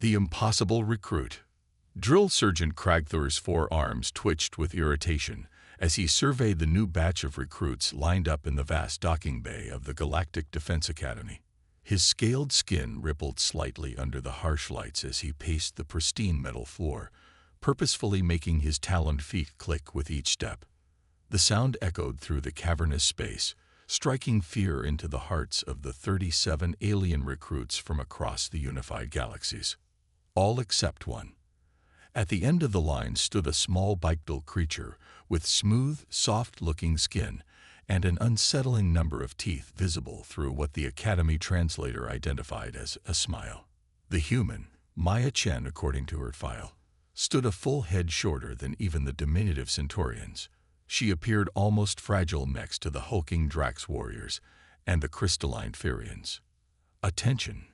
The impossible recruit. Drill Sergeant Cragthor's forearms twitched with irritation as he surveyed the new batch of recruits lined up in the vast docking bay of the Galactic Defense Academy. His scaled skin rippled slightly under the harsh lights as he paced the pristine metal floor, purposefully making his taloned feet click with each step. The sound echoed through the cavernous space, striking fear into the hearts of the 37 alien recruits from across the unified galaxies. All except one. At the end of the line stood a small bipedal creature with smooth, soft-looking skin and an unsettling number of teeth visible through what the Academy translator identified as a smile. The human, Maya Chen according to her file, stood a full head shorter than even the diminutive Centaurians. She appeared almost fragile next to the hulking Drax warriors and the crystalline Firians. "Attention!"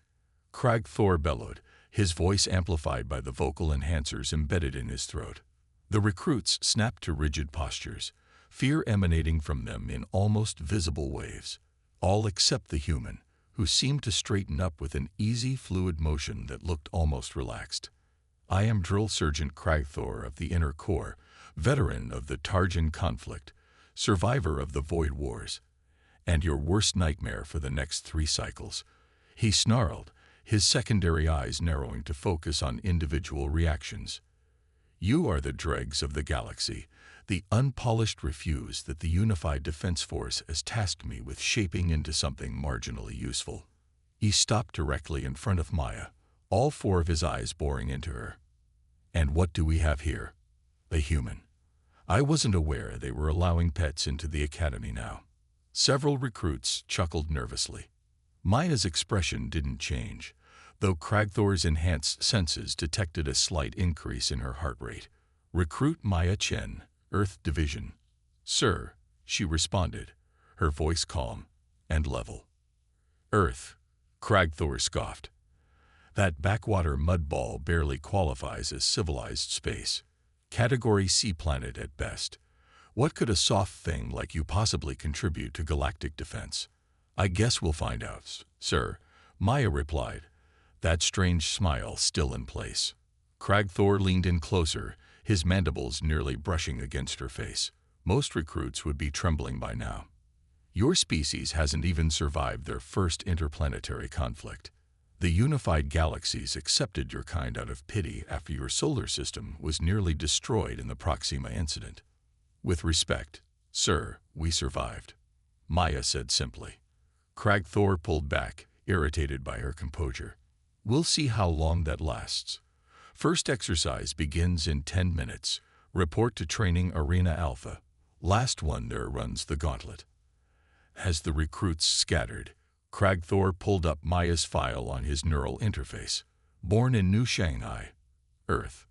Cragthor bellowed, his voice amplified by the vocal enhancers embedded in his throat. The recruits snapped to rigid postures, fear emanating from them in almost visible waves, all except the human, who seemed to straighten up with an easy, fluid motion that looked almost relaxed. "I am Drill Sergeant Cragthor of the Inner Core, veteran of the Tarjan conflict, survivor of the Void Wars, and your worst nightmare for the next 3 cycles," he snarled, his secondary eyes narrowing to focus on individual reactions. "You are the dregs of the galaxy, the unpolished refuse that the Unified Defense Force has tasked me with shaping into something marginally useful." He stopped directly in front of Maya, all 4 of his eyes boring into her. "And what do we have here? A human. I wasn't aware they were allowing pets into the academy now." Several recruits chuckled nervously. Maya's expression didn't change, though Cragthor's enhanced senses detected a slight increase in her heart rate. "Recruit Maya Chen, Earth Division." "Sir," she responded, her voice calm and level. "Earth," Cragthor scoffed. "That backwater mudball barely qualifies as civilized space. Category C planet at best. What could a soft thing like you possibly contribute to galactic defense?" "I guess we'll find out, sir," Maya replied, that strange smile still in place. Cragthor leaned in closer, his mandibles nearly brushing against her face. Most recruits would be trembling by now. "Your species hasn't even survived their first interplanetary conflict. The unified galaxies accepted your kind out of pity after your solar system was nearly destroyed in the Proxima incident. With respect, sir, we survived," Maya said simply. Cragthor pulled back, irritated by her composure. "We'll see how long that lasts. First exercise begins in 10 minutes. Report to Training Arena Alpha. Last one there runs the gauntlet." As the recruits scattered, Cragthor pulled up Maya's file on his neural interface. "Born in New Shanghai, Earth.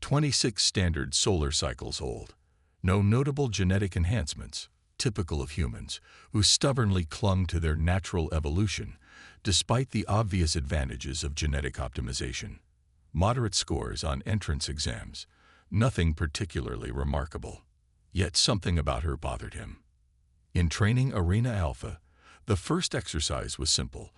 26 standard solar cycles old. No notable genetic enhancements, typical of humans, who stubbornly clung to their natural evolution, despite the obvious advantages of genetic optimization. Moderate scores on entrance exams, nothing particularly remarkable. Yet something about her bothered him. In Training Arena Alpha, the first exercise was simple,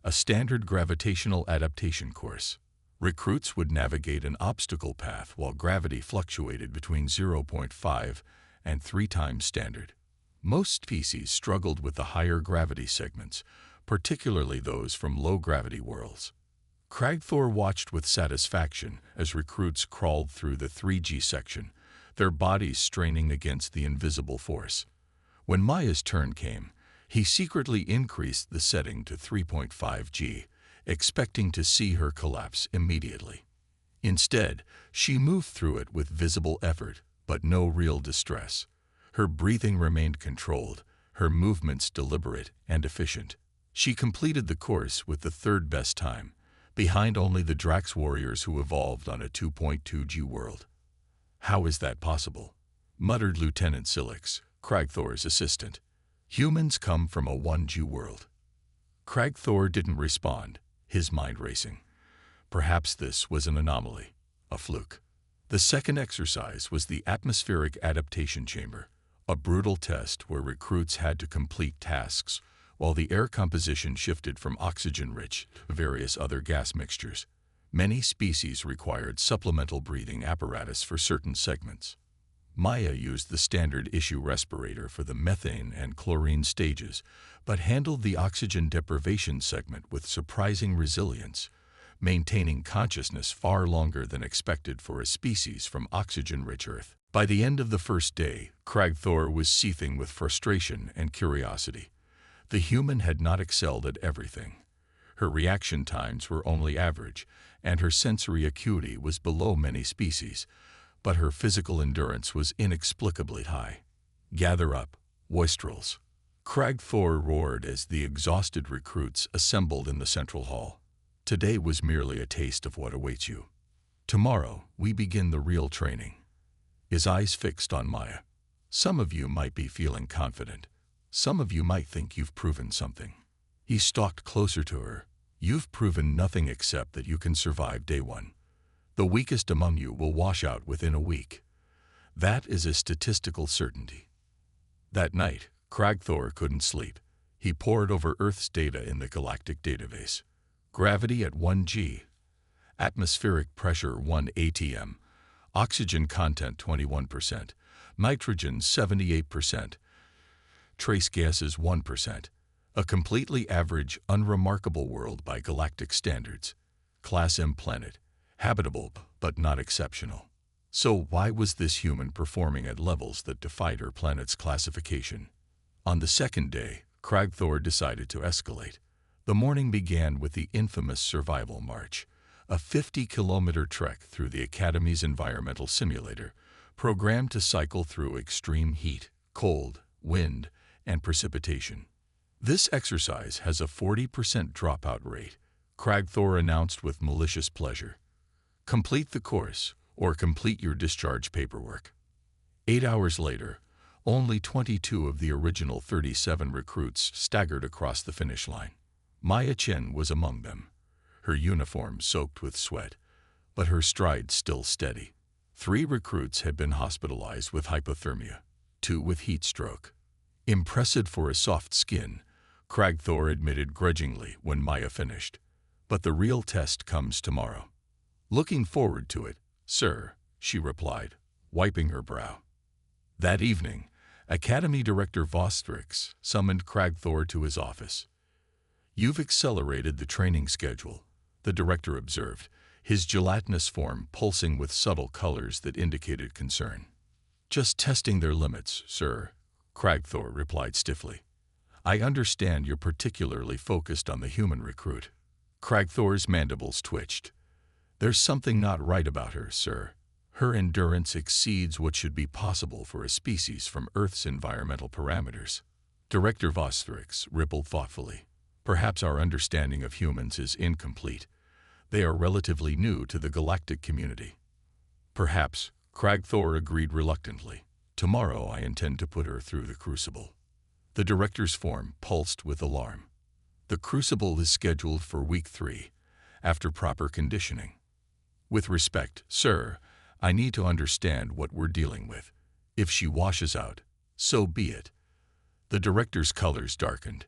a standard gravitational adaptation course. Recruits would navigate an obstacle path while gravity fluctuated between 0.5 and 3 times standard. Most species struggled with the higher gravity segments, particularly those from low-gravity worlds. Cragthor watched with satisfaction as recruits crawled through the 3G section, their bodies straining against the invisible force. When Maya's turn came, he secretly increased the setting to 3.5G, expecting to see her collapse immediately. Instead, she moved through it with visible effort, but no real distress. Her breathing remained controlled, her movements deliberate and efficient. She completed the course with the 3rd best time, behind only the Drax warriors who evolved on a 2.2G world. "How is that possible?" muttered Lieutenant Silix, Cragthor's assistant. "Humans come from a 1G world." Cragthor didn't respond, his mind racing. Perhaps this was an anomaly, a fluke. The second exercise was the atmospheric adaptation chamber, a brutal test where recruits had to complete tasks while the air composition shifted from oxygen-rich to various other gas mixtures. Many species required supplemental breathing apparatus for certain segments. Maya used the standard issue respirator for the methane and chlorine stages, but handled the oxygen deprivation segment with surprising resilience, maintaining consciousness far longer than expected for a species from oxygen-rich Earth. By the end of the first day, Kragthor was seething with frustration and curiosity. The human had not excelled at everything. Her reaction times were only average, and her sensory acuity was below many species, but her physical endurance was inexplicably high. "Gather up, wastrels!" Kragthor roared as the exhausted recruits assembled in the central hall. "Today was merely a taste of what awaits you. Tomorrow, we begin the real training." His eyes fixed on Maya. "Some of you might be feeling confident. Some of you might think you've proven something." He stalked closer to her. "You've proven nothing except that you can survive day one. The weakest among you will wash out within a week. That is a statistical certainty." That night, Kragthor couldn't sleep. He pored over Earth's data in the Galactic database. Gravity at 1 g, atmospheric pressure 1 atm, oxygen content 21%, nitrogen 78%, trace gases 1%. A completely average, unremarkable world by galactic standards. Class M planet. Habitable, but not exceptional. So why was this human performing at levels that defied her planet's classification? On the second day, Kragthor decided to escalate. The morning began with the infamous Survival March, a 50-kilometer trek through the Academy's environmental simulator, programmed to cycle through extreme heat, cold, wind, and precipitation. "This exercise has a 40% dropout rate," Kragthor announced with malicious pleasure. "Complete the course, or complete your discharge paperwork." 8 hours later, only 22 of the original 37 recruits staggered across the finish line. Maya Chen was among them, her uniform soaked with sweat, but her stride still steady. 3 recruits had been hospitalized with hypothermia, 2 with heat stroke. Impressive for a soft skin, Kragthor admitted grudgingly when Maya finished. "But the real test comes tomorrow." "Looking forward to it, sir," she replied, wiping her brow. That evening, Academy Director Vostrix summoned Kragthor to his office. "You've accelerated the training schedule," the director observed, his gelatinous form pulsing with subtle colors that indicated concern. "Just testing their limits, sir," Kragthor replied stiffly. "I understand you're particularly focused on the human recruit." Kragthor's mandibles twitched. "There's something not right about her, sir. Her endurance exceeds what should be possible for a species from Earth's environmental parameters." Director Vostrix rippled thoughtfully. "Perhaps our understanding of humans is incomplete. They are relatively new to the galactic community." "Perhaps," Kragthor agreed reluctantly. "Tomorrow I intend to put her through the crucible." The director's form pulsed with alarm. "The crucible is scheduled for week 3, after proper conditioning." "With respect, sir, I need to understand what we're dealing with. If she washes out, so be it." The director's colors darkened.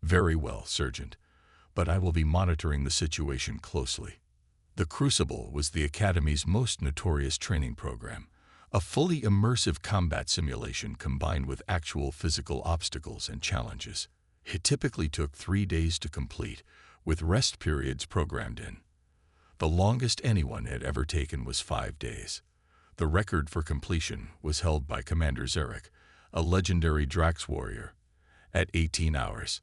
"Very well, Sergeant, but I will be monitoring the situation closely." The Crucible was the Academy's most notorious training program, a fully immersive combat simulation combined with actual physical obstacles and challenges. It typically took 3 days to complete, with rest periods programmed in. The longest anyone had ever taken was 5 days. The record for completion was held by Commander Zarek, a legendary Drax warrior, at 18 hours.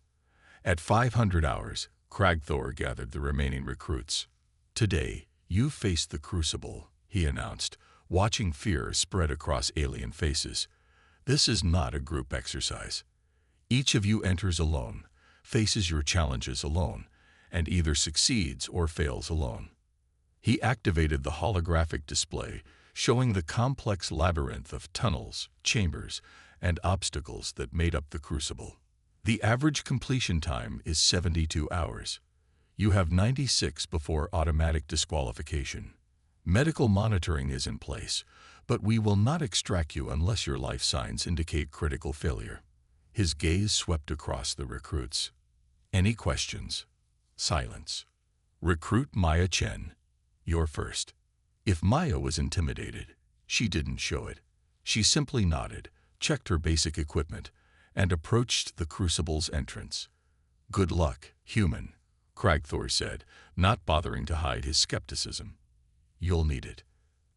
At 500 hours, Kragthor gathered the remaining recruits. "Today, you face the Crucible," he announced, watching fear spread across alien faces. "This is not a group exercise. Each of you enters alone, faces your challenges alone, and either succeeds or fails alone." He activated the holographic display, showing the complex labyrinth of tunnels, chambers, and obstacles that made up the Crucible. The average completion time is 72 hours. You have 96 before automatic disqualification. Medical monitoring is in place, but we will not extract you unless your life signs indicate critical failure. His gaze swept across the recruits. "Any questions?" Silence. Recruit Maya Chen. You're first." If Maya was intimidated, she didn't show it. She simply nodded, checked her basic equipment, and approached the crucible's entrance. "Good luck, human," Cragthor said, not bothering to hide his skepticism. "You'll need it."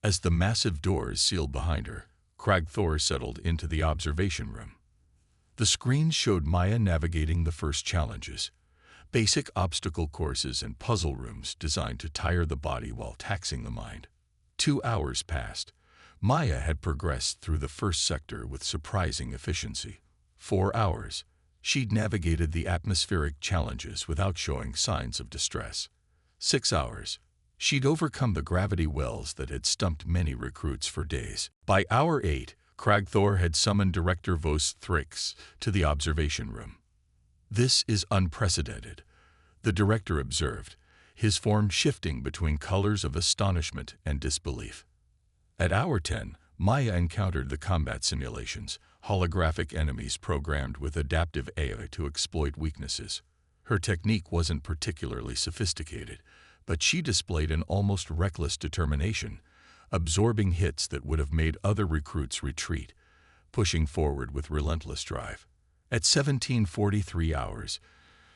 As the massive doors sealed behind her, Cragthor settled into the observation room. The screen showed Maya navigating the first challenges, basic obstacle courses and puzzle rooms designed to tire the body while taxing the mind. 2 hours passed. Maya had progressed through the first sector with surprising efficiency. 4 hours. She'd navigated the atmospheric challenges without showing signs of distress. 6 hours. She'd overcome the gravity wells that had stumped many recruits for days. By hour 8, Cragthor had summoned Director Vos Thrix to the observation room. "This is unprecedented," the director observed, his form shifting between colors of astonishment and disbelief. At hour 10, Maya encountered the combat simulations, holographic enemies programmed with adaptive AI to exploit weaknesses. Her technique wasn't particularly sophisticated, but she displayed an almost reckless determination, absorbing hits that would have made other recruits retreat, pushing forward with relentless drive. At 17:43 hours,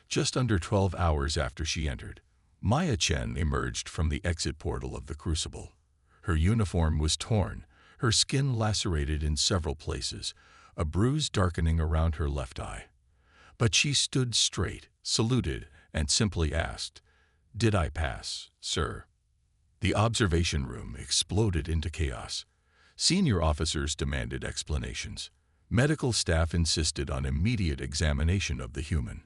just under 12 hours after she entered, Maya Chen emerged from the exit portal of the Crucible. Her uniform was torn, her skin lacerated in several places, a bruise darkening around her left eye. But she stood straight, saluted, and simply asked, "Did I pass, sir?" The observation room exploded into chaos. Senior officers demanded explanations. Medical staff insisted on immediate examination of the human.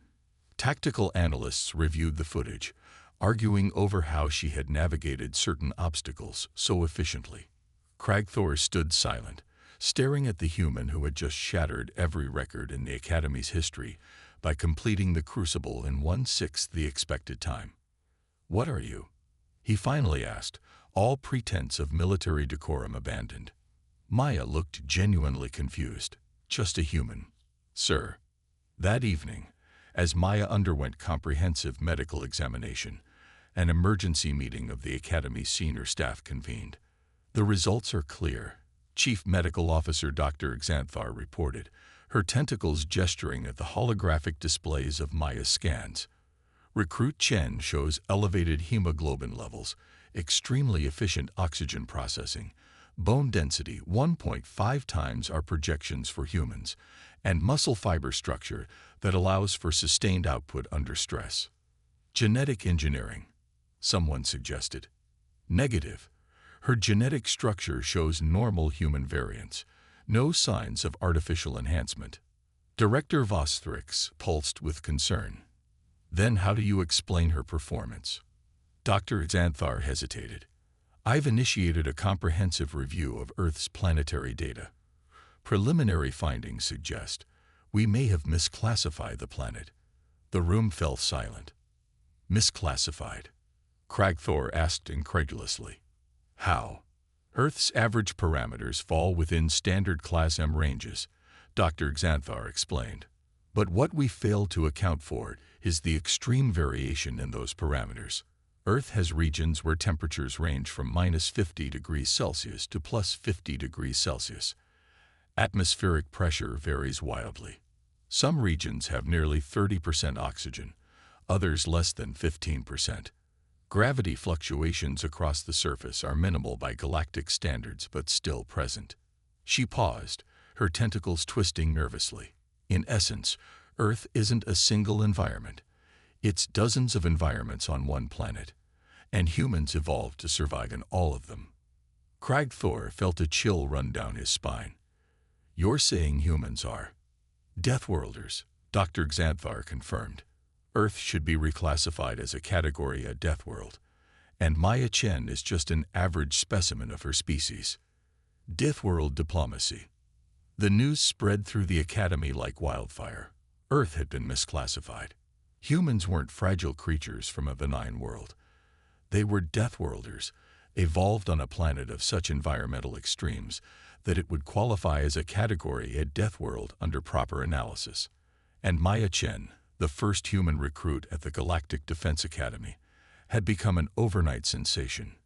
Tactical analysts reviewed the footage, arguing over how she had navigated certain obstacles so efficiently. Cragthor stood silent, staring at the human who had just shattered every record in the Academy's history by completing the Crucible in 1/6 the expected time. "What are you?" he finally asked, all pretense of military decorum abandoned. Maya looked genuinely confused. "Just a human, sir." That evening, as Maya underwent comprehensive medical examination, an emergency meeting of the Academy's senior staff convened. "The results are clear," Chief Medical Officer Dr. Xanthar reported, her tentacles gesturing at the holographic displays of Maya's scans. Recruit Chen shows elevated hemoglobin levels, extremely efficient oxygen processing, bone density 1.5 times our projections for humans, and muscle fiber structure that allows for sustained output under stress. "Genetic engineering," someone suggested. "Negative. Her genetic structure shows normal human variants, no signs of artificial enhancement." Director Vosthrix pulsed with concern. "Then how do you explain her performance?" Dr. Xanthar hesitated. "I've initiated a comprehensive review of Earth's planetary data. Preliminary findings suggest we may have misclassified the planet." The room fell silent. "Misclassified?" Cragthor asked incredulously. "How?" "Earth's average parameters fall within standard Class M ranges," Dr. Xanthar explained. "But what we fail to account for is the extreme variation in those parameters. Earth has regions where temperatures range from -50 degrees Celsius to +50 degrees Celsius. Atmospheric pressure varies wildly. Some regions have nearly 30% oxygen, others less than 15%. Gravity fluctuations across the surface are minimal by galactic standards but still present." She paused, her tentacles twisting nervously. "In essence, Earth isn't a single environment. It's dozens of environments on one planet, and humans evolved to survive in all of them." Cragthor felt a chill run down his spine. "You're saying humans are Deathworlders," Dr. Xanthar confirmed. "Earth should be reclassified as a category A Deathworld, and Maya Chen is just an average specimen of her species." Deathworld diplomacy. The news spread through the Academy like wildfire. Earth had been misclassified. Humans weren't fragile creatures from a benign world. They were Deathworlders, evolved on a planet of such environmental extremes that it would qualify as a category A Deathworld under proper analysis. And Maya Chen, the first human recruit at the Galactic Defense Academy, had become an overnight sensation.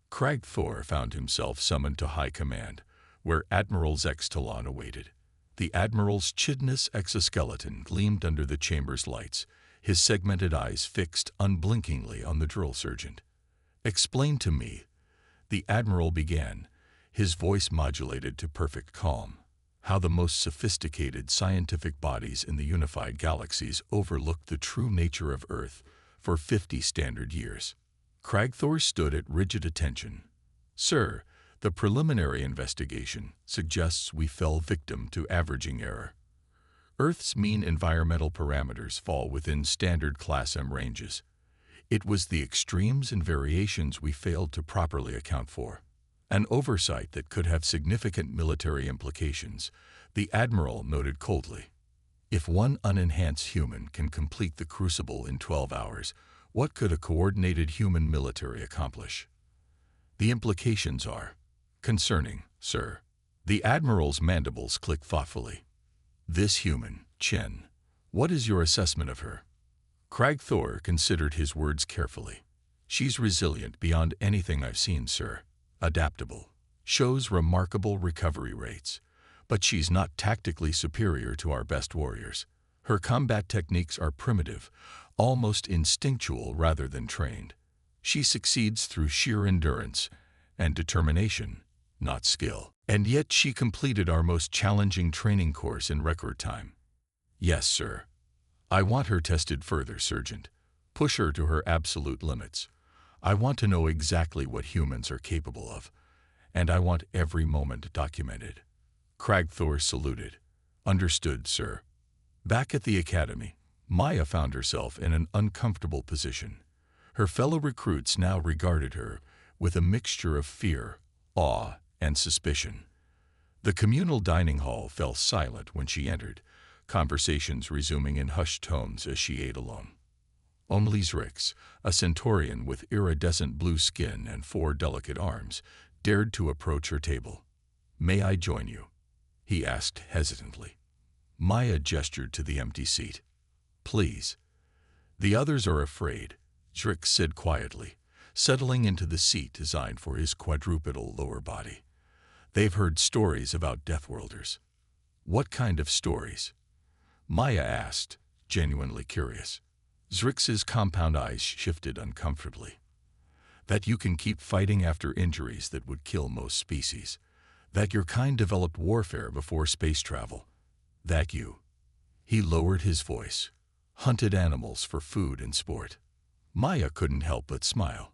Crag Thor found himself summoned to high command, where Admiral Zextalon awaited. The Admiral's chidness exoskeleton gleamed under the chamber's lights, his segmented eyes fixed unblinkingly on the drill sergeant. "Explain to me," the Admiral began, his voice modulated to perfect calm, "how the most sophisticated scientific bodies in the unified galaxies overlooked the true nature of Earth for 50 standard years." Crag Thor stood at rigid attention. "Sir, the preliminary investigation suggests we fell victim to averaging error. Earth's mean environmental parameters fall within standard Class M ranges. It was the extremes and variations we failed to properly account for. An oversight that could have significant military implications," the Admiral noted coldly. "If one unenhanced human can complete the crucible in 12 hours, what could a coordinated human military accomplish? The implications are concerning, sir." The Admiral's mandibles clicked thoughtfully. "This human, Chen, what is your assessment of her?" Crag Thor considered his words carefully. "She's resilient beyond anything I've seen, sir. Adaptable. Shows remarkable recovery rates. But she's not tactically superior to our best warriors. Her combat techniques are primitive, almost instinctual rather than trained. She succeeds through sheer endurance and determination, not skill. And yet she completed our most challenging training course in record time." "Yes, sir. I want her tested further, Sergeant. Push her to her absolute limits. I want to know exactly what humans are capable of, and I want every moment documented." Crag Thor saluted. "Understood, sir." Back at the academy, Maya found herself in an uncomfortable position. Her fellow recruits now regarded her with a mixture of fear, awe, and suspicion. The communal dining hall fell silent when she entered, conversations resuming in hushed tones as she ate alone. Only Zrix, a Centaurian with iridescent blue skin and 4 delicate arms, dared to approach her table. "May I join you?" he asked hesitantly. Maya gestured to the empty seat. "Please." "The others are afraid," Zrix said quietly, settling into the seat designed for his quadrupedal lower body. "They've heard stories about Deathworlders." "What kind of stories?" Maya asked, genuinely curious. Zrix's compound eyes shifted uncomfortably. "That you can keep fighting after injuries that would kill most species. That your kind developed warfare before space travel. That you," he lowered his voice, "hunted animals for food and sport." Maya couldn't help but smile.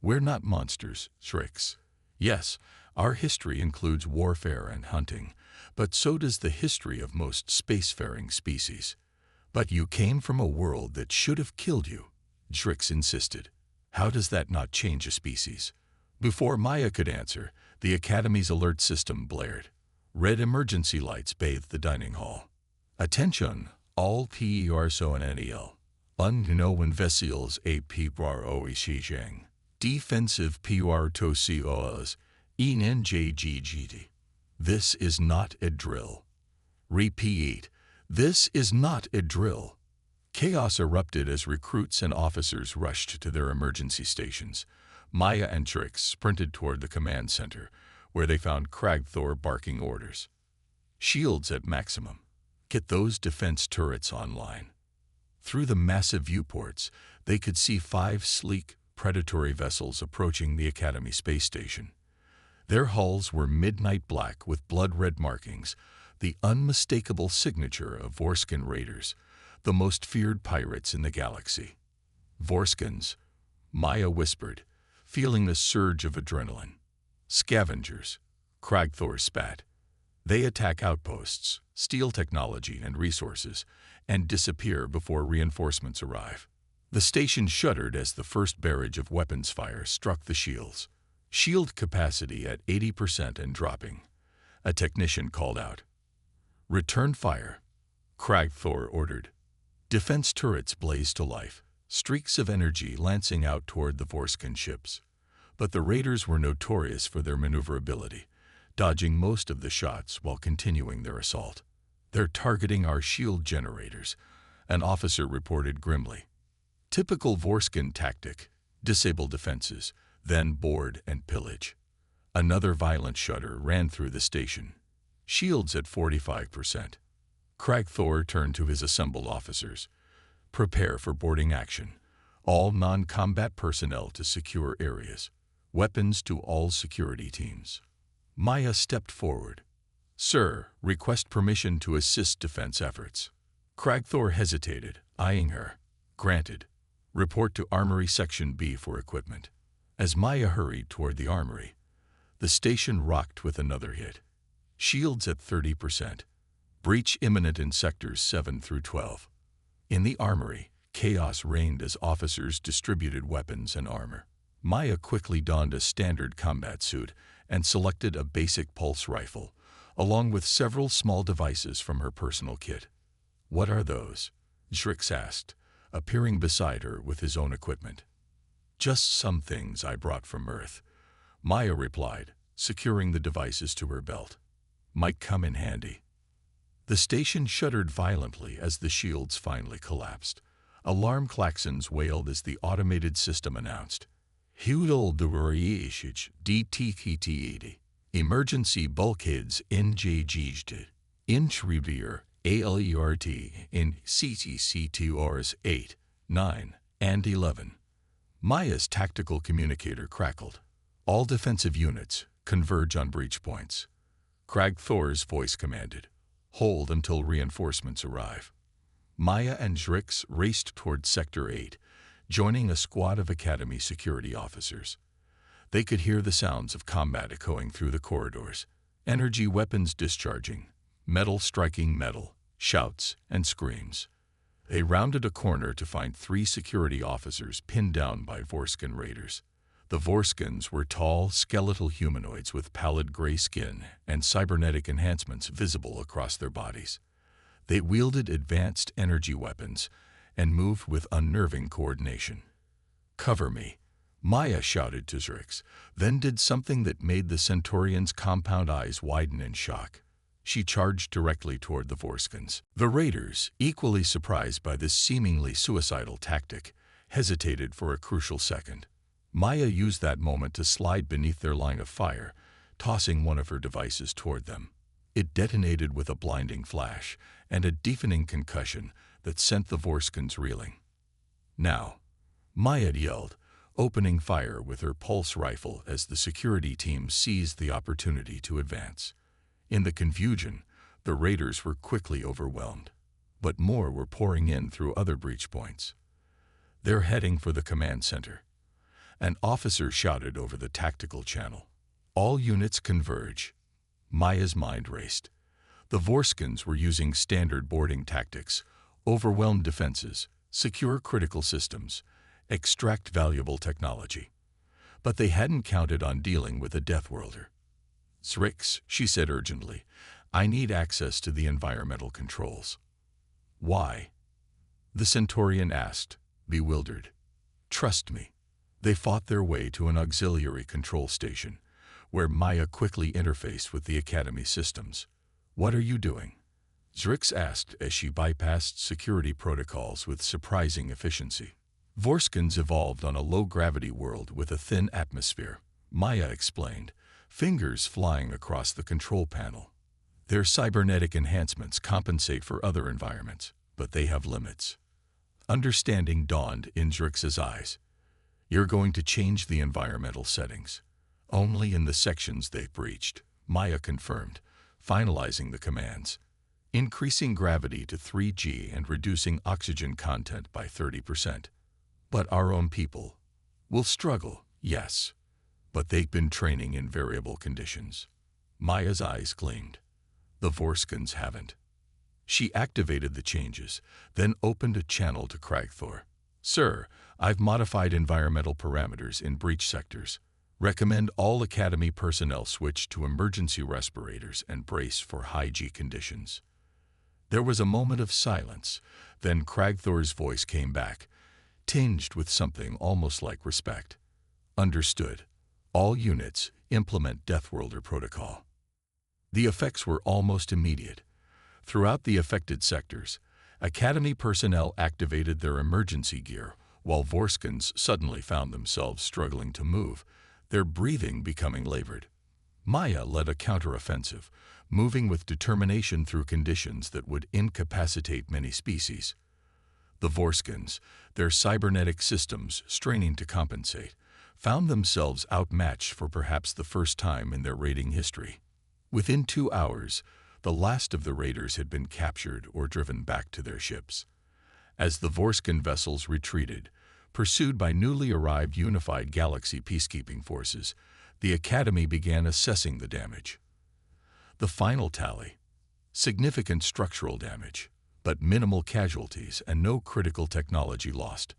"We're not monsters, Zrix. Yes, our history includes warfare and hunting, but so does the history of most spacefaring species. But you came from a world that should have killed you," Zrix insisted. "How does that not change a species?" Before Maya could answer, the Academy's alert system blared. Red emergency lights bathed the dining hall. "Attention, all PERSONNEL. Unknown vessels APROICHING. Defensive PRTOCOS ENJGGT. This is not a drill. Repeat, this is not a drill." Chaos erupted as recruits and officers rushed to their emergency stations. Maya and Zrix sprinted toward the command center, where they found Crag Thor barking orders. "Shields at maximum. Get those defense turrets online." Through the massive viewports, they could see 5 sleek, predatory vessels approaching the Academy space station. Their hulls were midnight black with blood-red markings, the unmistakable signature of Vorskin raiders, the most feared pirates in the galaxy. "Vorskins," Maya whispered, feeling the surge of adrenaline. "Scavengers," Crag Thor spat. "They attack outposts, steal technology and resources, and disappear before reinforcements arrive." The station shuddered as the first barrage of weapons fire struck the shields. "Shield capacity at 80% and dropping," a technician called out. "Return fire," Crag Thor ordered. Defense turrets blazed to life, streaks of energy lancing out toward the Vorskin ships. But the raiders were notorious for their maneuverability, dodging most of the shots while continuing their assault. "They're targeting our shield generators," an officer reported grimly. "Typical Vorskin tactic. Disable defenses, then board and pillage. Another violent shudder ran through the station. Shields at 45%. Cragthor turned to his assembled officers. Prepare for boarding action. All non-combat personnel to secure areas. Weapons to all security teams. Maya stepped forward. Sir, request permission to assist defense efforts. Cragthor hesitated, eyeing her. Granted. Report to Armory Section B for equipment. As Maya hurried toward the armory, the station rocked with another hit. Shields at 30%. Breach imminent in sectors 7 through 12. In the armory, chaos reigned as officers distributed weapons and armor. Maya quickly donned a standard combat suit and selected a basic pulse rifle, along with several small devices from her personal kit. What are those? Zrix asked, appearing beside her with his own equipment. Just some things I brought from Earth, Maya replied, securing the devices to her belt. Might come in handy. The station shuddered violently as the shields finally collapsed. Alarm klaxons wailed as the automated system announced. DTKT. Emergency bulkheads NJG'd. Intributier ALERT in CTC2Rs 8, 9, and 11. Maya's tactical communicator crackled. All defensive units converge on breach points. Cragthor's voice commanded. Hold until reinforcements arrive. Maya and Zrix raced toward Sector 8, joining a squad of Academy security officers. They could hear the sounds of combat echoing through the corridors, energy weapons discharging, metal striking metal, shouts and screams. They rounded a corner to find 3 security officers pinned down by Vorskin raiders. The Vorskins were tall, skeletal humanoids with pallid gray skin and cybernetic enhancements visible across their bodies. They wielded advanced energy weapons and moved with unnerving coordination. Cover me, Maya shouted to Zrix, then did something that made the Centaurian's compound eyes widen in shock. She charged directly toward the Vorskins. The raiders, equally surprised by this seemingly suicidal tactic, hesitated for a crucial second. Maya used that moment to slide beneath their line of fire, tossing one of her devices toward them. It detonated with a blinding flash and a deafening concussion that sent the Vorskins reeling. Now, Maya yelled, opening fire with her pulse rifle as the security team seized the opportunity to advance. In the confusion, the raiders were quickly overwhelmed, but more were pouring in through other breach points. They're heading for the command center. An officer shouted over the tactical channel. All units converge. Maya's mind raced. The Vorskins were using standard boarding tactics, overwhelm defenses, secure critical systems, extract valuable technology. But they hadn't counted on dealing with a Deathworlder. Zrix, she said urgently, I need access to the environmental controls. Why? The Centaurian asked, bewildered. Trust me. They fought their way to an auxiliary control station, where Maya quickly interfaced with the Academy systems. What are you doing? Zrix asked as she bypassed security protocols with surprising efficiency. Vorskins evolved on a low-gravity world with a thin atmosphere, Maya explained, fingers flying across the control panel. Their cybernetic enhancements compensate for other environments, but they have limits. Understanding dawned in Zrix's eyes. You're going to change the environmental settings. Only in the sections they've breached, Maya confirmed, finalizing the commands. Increasing gravity to 3G and reducing oxygen content by 30%. But our own people will struggle, yes. But they've been training in variable conditions. Maya's eyes gleamed. The Vorskins haven't. She activated the changes, then opened a channel to Cragthor. Sir, I've modified environmental parameters in breach sectors. Recommend all Academy personnel switch to emergency respirators and brace for high-G conditions. There was a moment of silence, then Cragthor's voice came back, tinged with something almost like respect. Understood. All units implement Deathworlder protocol. The effects were almost immediate. Throughout the affected sectors, Academy personnel activated their emergency gear, while Vorskans suddenly found themselves struggling to move, their breathing becoming labored. Maya led a counteroffensive, moving with determination through conditions that would incapacitate many species. The Vorskans, their cybernetic systems straining to compensate, found themselves outmatched for perhaps the first time in their raiding history. Within 2 hours, the last of the raiders had been captured or driven back to their ships. As the Vorskan vessels retreated, pursued by newly arrived unified galaxy peacekeeping forces, the Academy began assessing the damage. The final tally: significant structural damage, but minimal casualties and no critical technology lost.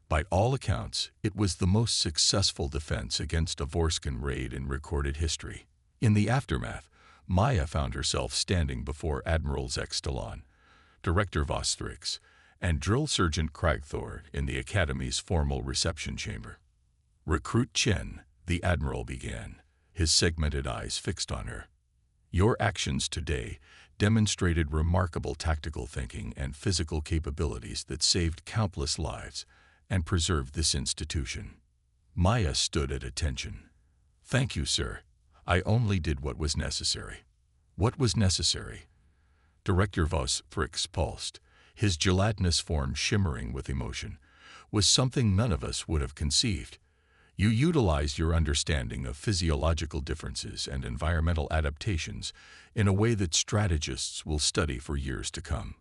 By all accounts, it was the most successful defense against a Vorskan raid in recorded history. In the aftermath, Maya found herself standing before Admiral Zextalon, Director Vostrix, and Drill Sergeant Kragthor in the Academy's formal reception chamber. "Recruit Chen," the Admiral began, his segmented eyes fixed on her. "Your actions today demonstrated remarkable tactical thinking and physical capabilities that saved countless lives and preserved this institution." Maya stood at attention. "Thank you, sir. I only did what was necessary." "What was necessary?" Director Vostrix pulsed, his gelatinous form shimmering with emotion. "Was something none of us would have conceived. You utilized your understanding of physiological differences and environmental adaptations in a way that strategists will study for years to come."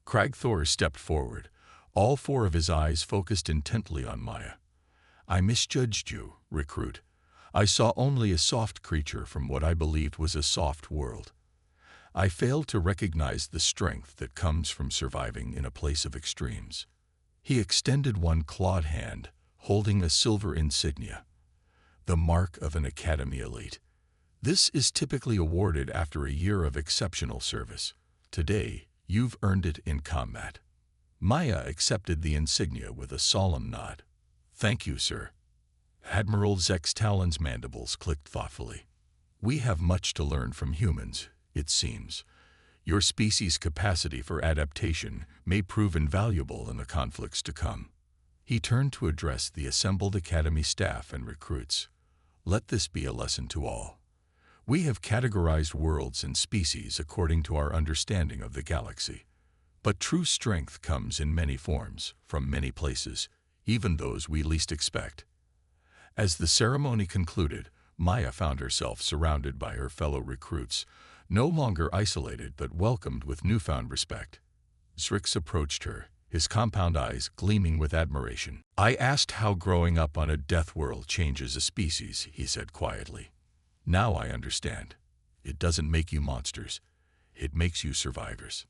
Kragthor stepped forward, all 4 of his eyes focused intently on Maya. "I misjudged you, recruit. I saw only a soft creature from what I believed was a soft world. I failed to recognize the strength that comes from surviving in a place of extremes." He extended one clawed hand, holding a silver insignia, the mark of an Academy elite. "This is typically awarded after a year of exceptional service. Today, you've earned it in combat." Maya accepted the insignia with a solemn nod. "Thank you, sir." Admiral Zextalon's mandibles clicked thoughtfully. "We have much to learn from humans, it seems. Your species' capacity for adaptation may prove invaluable in the conflicts to come." He turned to address the assembled Academy staff and recruits. "Let this be a lesson to all. We have categorized worlds and species according to our understanding of the galaxy. But true strength comes in many forms, from many places, even those we least expect." As the ceremony concluded, Maya found herself surrounded by her fellow recruits, no longer isolated but welcomed with newfound respect. Zrix approached her, his compound eyes gleaming with admiration. "I asked how growing up on a death world changes a species," he said quietly. "Now I understand. It doesn't make you monsters. It makes you survivors."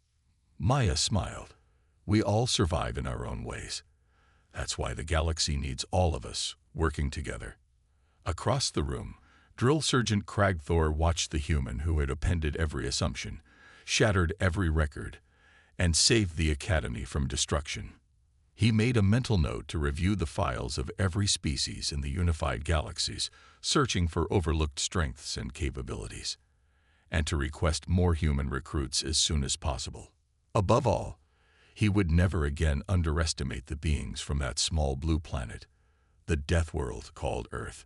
Maya smiled. "We all survive in our own ways. That's why the galaxy needs all of us, working together." Across the room, Drill Sergeant Kragthor watched the human who had appended every assumption, shattered every record, and saved the Academy from destruction. He made a mental note to review the files of every species in the unified galaxies, searching for overlooked strengths and capabilities, and to request more human recruits as soon as possible. Above all, he would never again underestimate the beings from that small blue planet, the death world called Earth.